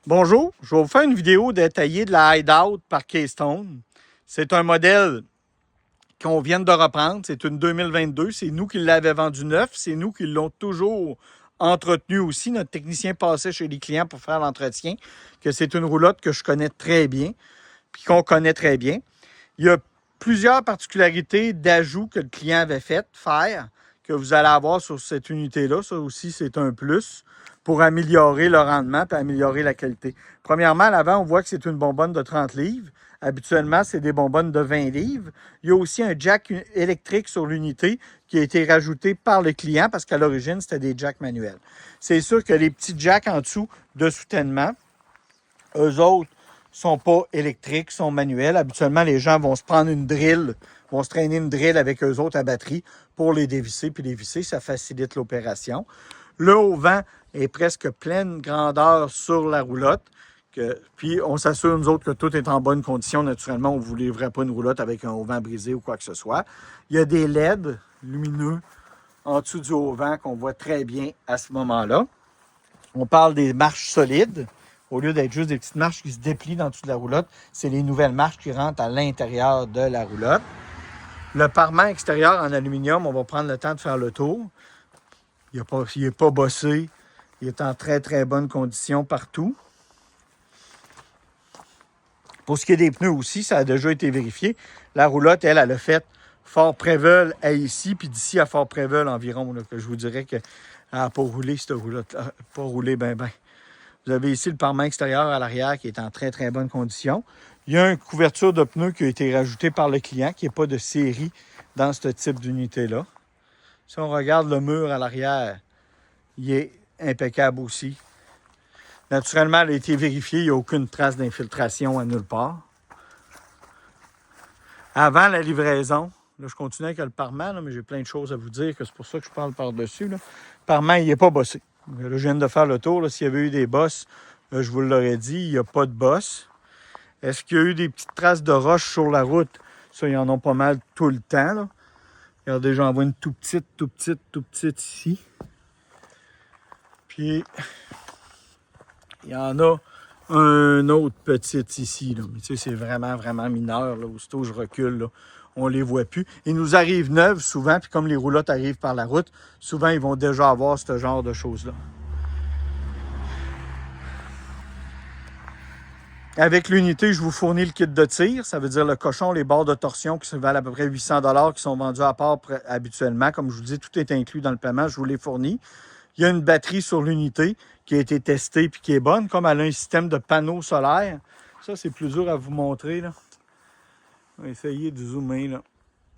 Bonjour, je vais vous faire une vidéo détaillée de la Hideout par Keystone. C'est un modèle qu'on vient de reprendre, c'est une 2022, c'est nous qui l'avons vendu neuf, c'est nous qui l'ont toujours entretenu aussi. Notre technicien passait chez les clients pour faire l'entretien, que c'est une roulotte que je connais très bien, puis qu'on connaît très bien. Il y a plusieurs particularités d'ajout que le client avait fait faire, que vous allez avoir sur cette unité-là. Ça aussi, c'est un plus pour améliorer le rendement et améliorer la qualité. Premièrement, à l'avant, on voit que c'est une bonbonne de 30 livres. Habituellement, c'est des bonbonnes de 20 livres. Il y a aussi un jack électrique sur l'unité qui a été rajouté par le client parce qu'à l'origine, c'était des jacks manuels. C'est sûr que les petits jacks en dessous de soutènement, eux autres, sont pas électriques, sont manuels. Habituellement, les gens vont se prendre une drill, vont se traîner une drill avec eux autres à batterie pour les dévisser, puis les visser, ça facilite l'opération. Le haut-vent est presque pleine grandeur sur la roulotte. Puis on s'assure, nous autres, que tout est en bonne condition. Naturellement, on ne vous livrerait pas une roulotte avec un haut-vent brisé ou quoi que ce soit. Il y a des LED lumineux en dessous du haut-vent qu'on voit très bien à ce moment-là. On parle des marches solides. Au lieu d'être juste des petites marches qui se déplient dans toute la roulotte, c'est les nouvelles marches qui rentrent à l'intérieur de la roulotte. Le parement extérieur en aluminium, on va prendre le temps de faire le tour. Il n'est pas bossé. Il est en très, très bonne condition partout. Pour ce qui est des pneus aussi, ça a déjà été vérifié. La roulotte, elle a fait Fort-Préveul à ici, puis d'ici à Fort-Préveul environ, là, que je vous dirais qu'elle n'a pas roulé, cette roulotte. Pas roulé ben. Vous avez ici le parement extérieur à l'arrière qui est en très, très bonne condition. Il y a une couverture de pneus qui a été rajoutée par le client, qui n'est pas de série dans ce type d'unité-là. Si on regarde le mur à l'arrière, il est impeccable aussi. Naturellement, elle a été vérifiée, il n'y a aucune trace d'infiltration à nulle part. Avant la livraison, là, je continue avec le parement, là, mais j'ai plein de choses à vous dire, que c'est pour ça que je parle par-dessus. Le parement, il n'est pas bossé. Là, je viens de faire le tour. S'il y avait eu des bosses, je vous l'aurais dit, il n'y a pas de bosse. Est-ce qu'il y a eu des petites traces de roche sur la route? Ça, ils en ont pas mal tout le temps. Là. Regardez, j'en vois une tout petite ici. Puis, il y en a un autre petit ici. Là. Mais tu sais, c'est vraiment, vraiment mineur. Là. Aussitôt je recule, là, on les voit plus. Ils nous arrivent neuves souvent, puis comme les roulottes arrivent par la route, souvent, ils vont déjà avoir ce genre de choses-là. Avec l'unité, je vous fournis le kit de tir. Ça veut dire le cochon, les barres de torsion qui se valent à peu près 800 $ qui sont vendus à part habituellement. Comme je vous dis, tout est inclus dans le paiement. Je vous les fournis. Il y a une batterie sur l'unité qui a été testée et qui est bonne, comme elle a un système de panneaux solaires. Ça, c'est plus dur à vous montrer. Là. On va essayer de zoomer. Là.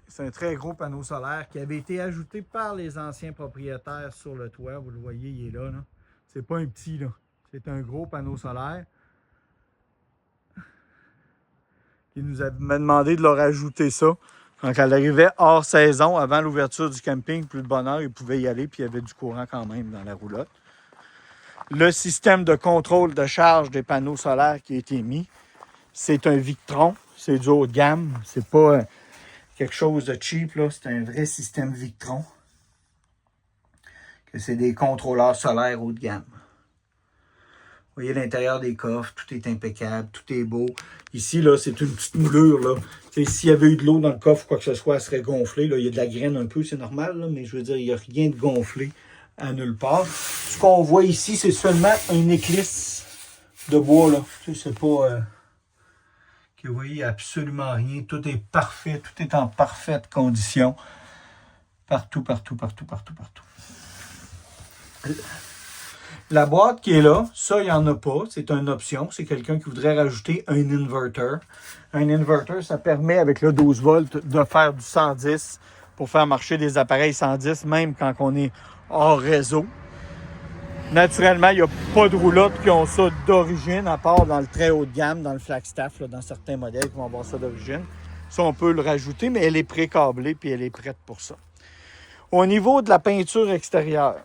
C'est un très gros panneau solaire qui avait été ajouté par les anciens propriétaires sur le toit. Vous le voyez, il est là. Là. C'est pas un petit, là. C'est un gros panneau solaire. Il m'a demandé de leur ajouter ça. Quand elle arrivait hors saison, avant l'ouverture du camping, plus de bonne heure, ils pouvaient y aller, puis il y avait du courant quand même dans la roulotte. Le système de contrôle de charge des panneaux solaires qui a été mis, c'est un Victron, c'est du haut de gamme. C'est pas quelque chose de cheap, là. C'est un vrai système Victron. C'est des contrôleurs solaires haut de gamme. Vous voyez l'intérieur des coffres, tout est impeccable, tout est beau. Ici, là, c'est une petite moulure, là. S'il y avait eu de l'eau dans le coffre, quoi que ce soit, elle serait gonflée. Là. Il y a de la graine un peu, c'est normal, là, mais je veux dire, il n'y a rien de gonflé à nulle part. Ce qu'on voit ici, c'est seulement une éclisse de bois, là. C'est pas... que vous voyez absolument rien. Tout est parfait, tout est en parfaite condition. Partout. La boîte qui est là, ça, il n'y en a pas. C'est une option. C'est quelqu'un qui voudrait rajouter un inverter. Un inverter, ça permet, avec le 12 volts, de faire du 110 pour faire marcher des appareils 110, même quand on est hors réseau. Naturellement, il n'y a pas de roulottes qui ont ça d'origine, à part dans le très haut de gamme, dans le Flagstaff, là, dans certains modèles qui vont avoir ça d'origine. Ça, on peut le rajouter, mais elle est pré-câblée puis elle est prête pour ça. Au niveau de la peinture extérieure,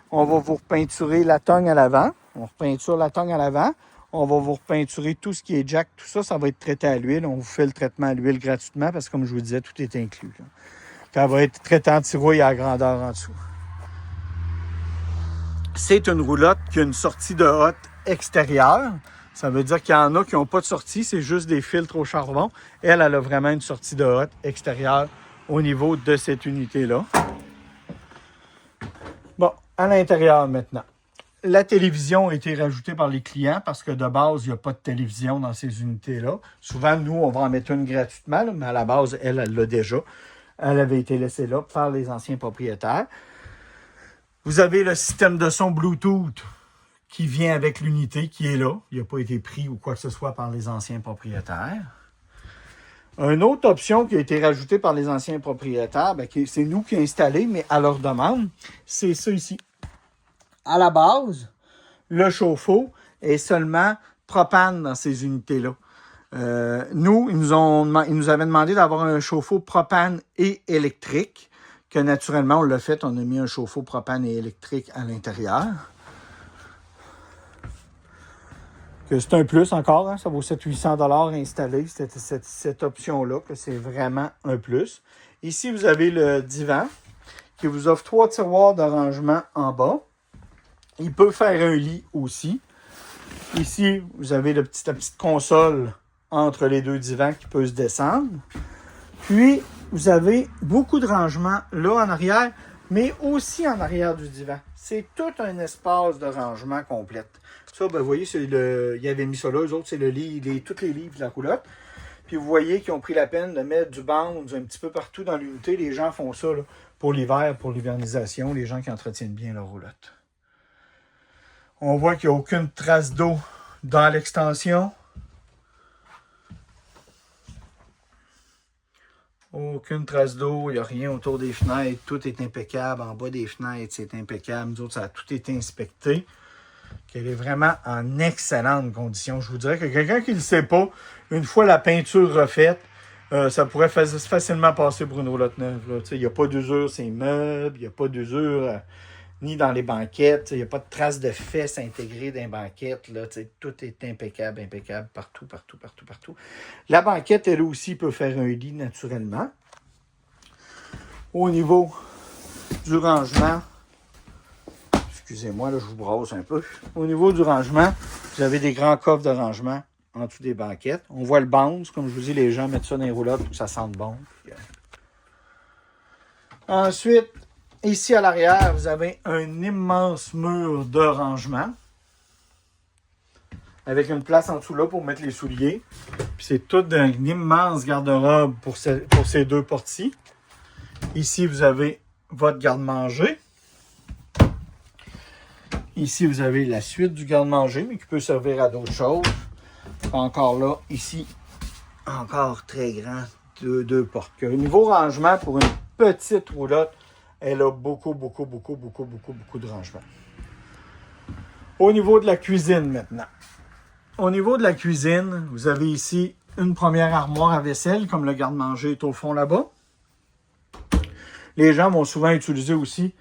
on va vous repeinturer la tongue à l'avant. On repeinture la tongue à l'avant. On va vous repeinturer tout ce qui est jack. Tout ça, ça va être traité à l'huile. On vous fait le traitement à l'huile gratuitement parce que, comme je vous disais, tout est inclus. Là. Ça va être traité en tirouille à la grandeur en dessous. C'est une roulotte qui a une sortie de hotte extérieure. Ça veut dire qu'il y en a qui n'ont pas de sortie, c'est juste des filtres au charbon. Elle a vraiment une sortie de hotte extérieure au niveau de cette unité-là. Bon, à l'intérieur maintenant. La télévision a été rajoutée par les clients parce que de base, il n'y a pas de télévision dans ces unités-là. Souvent, nous, on va en mettre une gratuitement, là, mais à la base, elle l'a déjà. Elle avait été laissée là par les anciens propriétaires. Vous avez le système de son Bluetooth qui vient avec l'unité, qui est là. Il n'a pas été pris ou quoi que ce soit par les anciens propriétaires. Une autre option qui a été rajoutée par les anciens propriétaires, c'est nous qui avons installé, mais à leur demande, c'est ça ici. À la base, le chauffe-eau est seulement propane dans ces unités-là. Nous, ils nous avaient demandé d'avoir un chauffe-eau propane et électrique, que naturellement, on l'a fait, on a mis un chauffe-eau propane et électrique à l'intérieur. Que c'est un plus encore, hein, ça vaut 700-800 $ installé, cette option-là, que c'est vraiment un plus. Ici, vous avez le divan qui vous offre 3 tiroirs de rangement en bas. Il peut faire un lit aussi. Ici, vous avez la petite console entre les deux divans qui peut se descendre. Puis, vous avez beaucoup de rangements là en arrière, mais aussi en arrière du divan. C'est tout un espace de rangement complète. Ça, vous voyez, il avait mis ça là. Eux autres, c'est le lit, tous les livres de la roulotte. Puis, vous voyez qu'ils ont pris la peine de mettre du bounce un petit peu partout dans l'unité. Les gens font ça là, pour l'hiver, pour l'hivernisation, les gens qui entretiennent bien leur roulotte. On voit qu'il n'y a aucune trace d'eau dans l'extension. Aucune trace d'eau, il n'y a rien autour des fenêtres. Tout est impeccable. En bas des fenêtres, c'est impeccable. Nous autres, ça a tout été inspecté. Qu'elle est vraiment en excellente condition. Je vous dirais que quelqu'un qui ne le sait pas, une fois la peinture refaite, ça pourrait facilement passer pour une roulotte neuve. Il n'y a pas d'usure sur les meubles, il n'y a pas d'usure... ni dans les banquettes. Il n'y a pas de traces de fesses intégrées dans les banquettes. Là, tout est impeccable, impeccable, partout, partout, partout, partout. La banquette, elle aussi, peut faire un lit naturellement. Au niveau du rangement, excusez-moi, là, je vous brosse un peu. Au niveau du rangement, vous avez des grands coffres de rangement en dessous des banquettes. On voit le bounce, comme je vous dis, les gens mettent ça dans les roulottes pour que ça sente bon. Puis, ensuite, ici à l'arrière, vous avez un immense mur de rangement avec une place en dessous là pour mettre les souliers. Puis c'est tout un immense garde-robe pour ces deux portes-ci. Ici, vous avez votre garde-manger. Ici, vous avez la suite du garde-manger, mais qui peut servir à d'autres choses. Encore là, ici, encore très grand, deux portes. Au niveau rangement, pour une petite roulotte, elle a beaucoup de rangement. Au niveau de la cuisine maintenant. Au niveau de la cuisine, vous avez ici une première armoire à vaisselle, comme le garde-manger est au fond là-bas. Les gens vont souvent utiliser aussi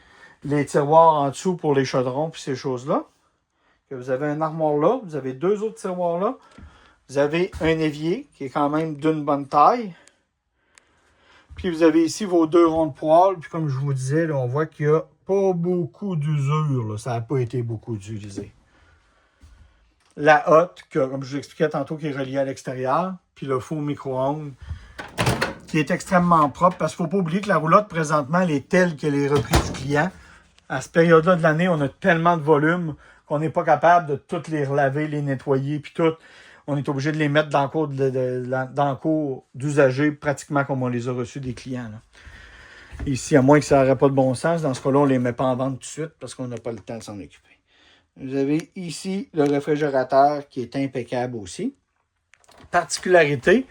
les tiroirs en dessous pour les chaudrons et ces choses-là. Vous avez une armoire là, vous avez deux autres tiroirs là. Vous avez un évier qui est quand même d'une bonne taille. Puis vous avez ici vos deux ronds de poêle. Puis comme je vous disais, là, on voit qu'il n'y a pas beaucoup d'usure. Ça n'a pas été beaucoup utilisé. La hotte, comme je vous expliquais tantôt, qui est reliée à l'extérieur. Puis le four micro-ondes, qui est extrêmement propre. Parce qu'il ne faut pas oublier que la roulotte, présentement, elle est telle qu'elle est reprise du client. À cette période-là de l'année, on a tellement de volume qu'on n'est pas capable de toutes les relaver, les nettoyer, puis tout. On est obligé de les mettre dans le cours d'usagers, pratiquement comme on les a reçus des clients. Là. Ici, à moins que ça n'aurait pas de bon sens, dans ce cas-là, on ne les met pas en vente tout de suite parce qu'on n'a pas le temps de s'en occuper. Vous avez ici le réfrigérateur qui est impeccable aussi. Particularité,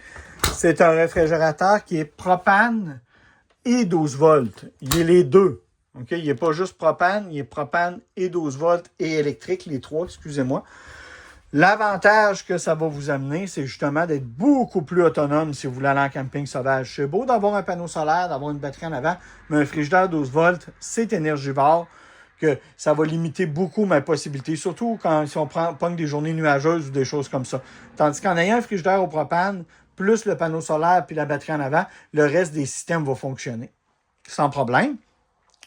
c'est un réfrigérateur qui est propane et 12 volts. Il est les deux. Okay? Il n'est pas juste propane, il est propane et 12 volts et électrique, les trois, excusez-moi. L'avantage que ça va vous amener, c'est justement d'être beaucoup plus autonome si vous voulez aller en camping sauvage. C'est beau d'avoir un panneau solaire, d'avoir une batterie en avant, mais un frigidaire 12 volts, c'est énergivore, que ça va limiter beaucoup ma possibilité, surtout si on pogne des journées nuageuses ou des choses comme ça. Tandis qu'en ayant un frigidaire au propane, plus le panneau solaire puis la batterie en avant, le reste des systèmes va fonctionner sans problème.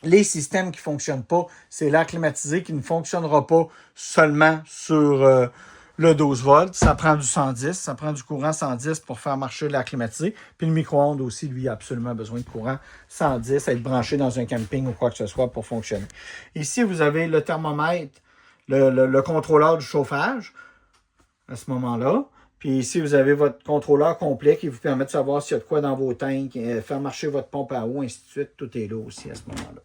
Les systèmes qui ne fonctionnent pas, c'est l'air climatisé qui ne fonctionnera pas seulement sur le 12 volts. Ça prend du 110, ça prend du courant 110 pour faire marcher l'air climatisé. Puis le micro-ondes aussi, lui, a absolument besoin de courant 110, à être branché dans un camping ou quoi que ce soit pour fonctionner. Ici, vous avez le thermomètre, le contrôleur du chauffage à ce moment-là. Puis ici, vous avez votre contrôleur complet qui vous permet de savoir s'il y a de quoi dans vos tanks, faire marcher votre pompe à eau, ainsi de suite. Tout est là aussi à ce moment-là.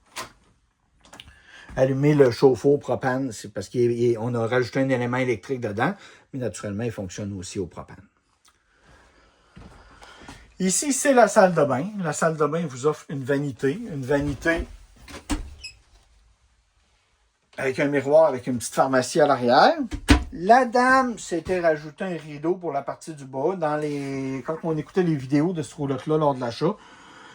Allumer le chauffe-eau propane, c'est parce qu'on a rajouté un élément électrique dedans, mais naturellement, il fonctionne aussi au propane. Ici, c'est la salle de bain. La salle de bain vous offre une vanité avec un miroir, avec une petite pharmacie à l'arrière. La dame s'était rajouté un rideau pour la partie du bas. Quand on écoutait les vidéos de ce roulotte-là lors de l'achat,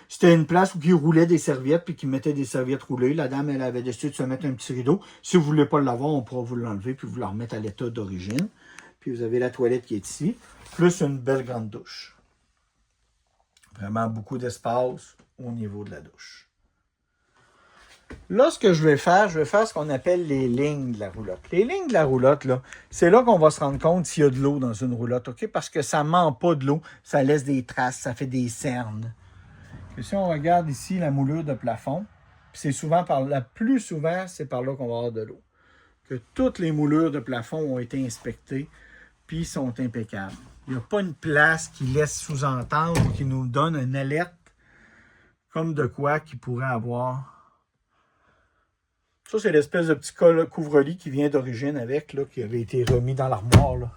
c'était une place où il roulait des serviettes puis qu'il mettait des serviettes roulées. La dame, elle avait décidé de se mettre un petit rideau. Si vous ne voulez pas l'avoir, on pourra vous l'enlever puis vous la remettre à l'état d'origine. Puis vous avez la toilette qui est ici, plus une belle grande douche. Vraiment beaucoup d'espace au niveau de la douche. Là, ce que je vais faire ce qu'on appelle les lignes de la roulotte. Les lignes de la roulotte, là, c'est là qu'on va se rendre compte s'il y a de l'eau dans une roulotte, OK? Parce que ça ne ment pas de l'eau, ça laisse des traces, ça fait des cernes. Et si on regarde ici la moulure de plafond, c'est plus souvent, c'est par là qu'on va avoir de l'eau. Que toutes les moulures de plafond ont été inspectées, puis sont impeccables. Il n'y a pas une place qui laisse sous-entendre ou qui nous donne une alerte comme de quoi qu'il pourrait avoir. Ça, c'est l'espèce de petit couvre-lit qui vient d'origine avec, là, qui avait été remis dans l'armoire, là.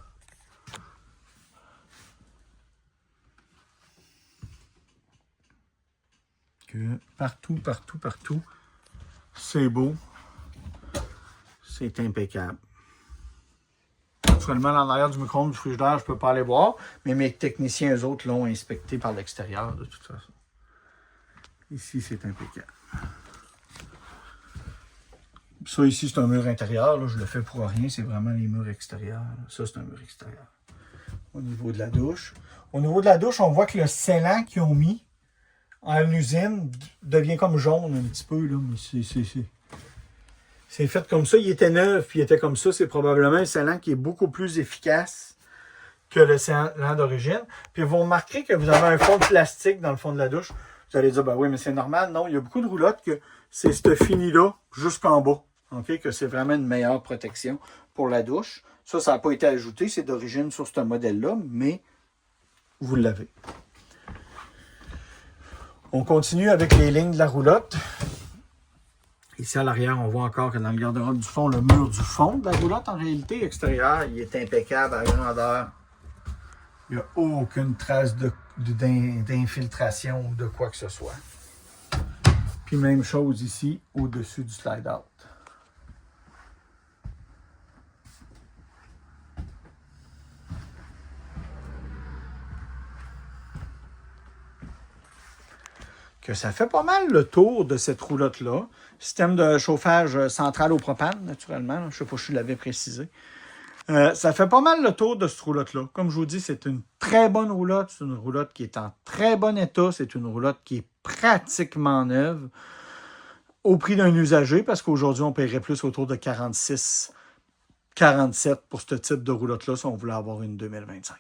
Que partout, c'est beau. C'est impeccable. Naturellement, en arrière du micro-ondes, du frigidaire, je ne peux pas aller voir, mais mes techniciens, eux autres, l'ont inspecté par l'extérieur, de toute façon. Ici, c'est impeccable. Ça, ici, c'est un mur intérieur. Là, je le fais pour rien. C'est vraiment les murs extérieurs. Ça, c'est un mur extérieur. Au niveau de la douche. Au niveau de la douche, on voit que le scellant qu'ils ont mis en usine devient comme jaune un petit peu. Là, mais c'est fait comme ça. Il était neuf, puis il était comme ça. C'est probablement un scellant qui est beaucoup plus efficace que le scellant d'origine. Puis vous remarquerez que vous avez un fond de plastique dans le fond de la douche. Vous allez dire, ben oui, mais c'est normal. Non, il y a beaucoup de roulottes que c'est ce fini-là jusqu'en bas. Okay, que c'est vraiment une meilleure protection pour la douche. Ça n'a pas été ajouté, c'est d'origine sur ce modèle-là, mais vous l'avez. On continue avec les lignes de la roulotte. Ici à l'arrière, on voit encore que dans le garde-robe du fond, le mur du fond de la roulotte, en réalité, extérieur, il est impeccable à grandeur. Il n'y a aucune trace d'infiltration ou de quoi que ce soit. Puis même chose ici, au-dessus du slide-out. Que ça fait pas mal le tour de cette roulotte-là. Système de chauffage central au propane, naturellement. Je ne sais pas si je l'avais précisé. Ça fait pas mal le tour de cette roulotte-là. Comme je vous dis, c'est une très bonne roulotte. C'est une roulotte qui est en très bon état. C'est une roulotte qui est pratiquement neuve au prix d'un usager, parce qu'aujourd'hui, on paierait plus autour de 46, 47 pour ce type de roulotte-là si on voulait avoir une 2025.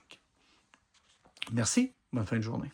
Merci. Bonne fin de journée.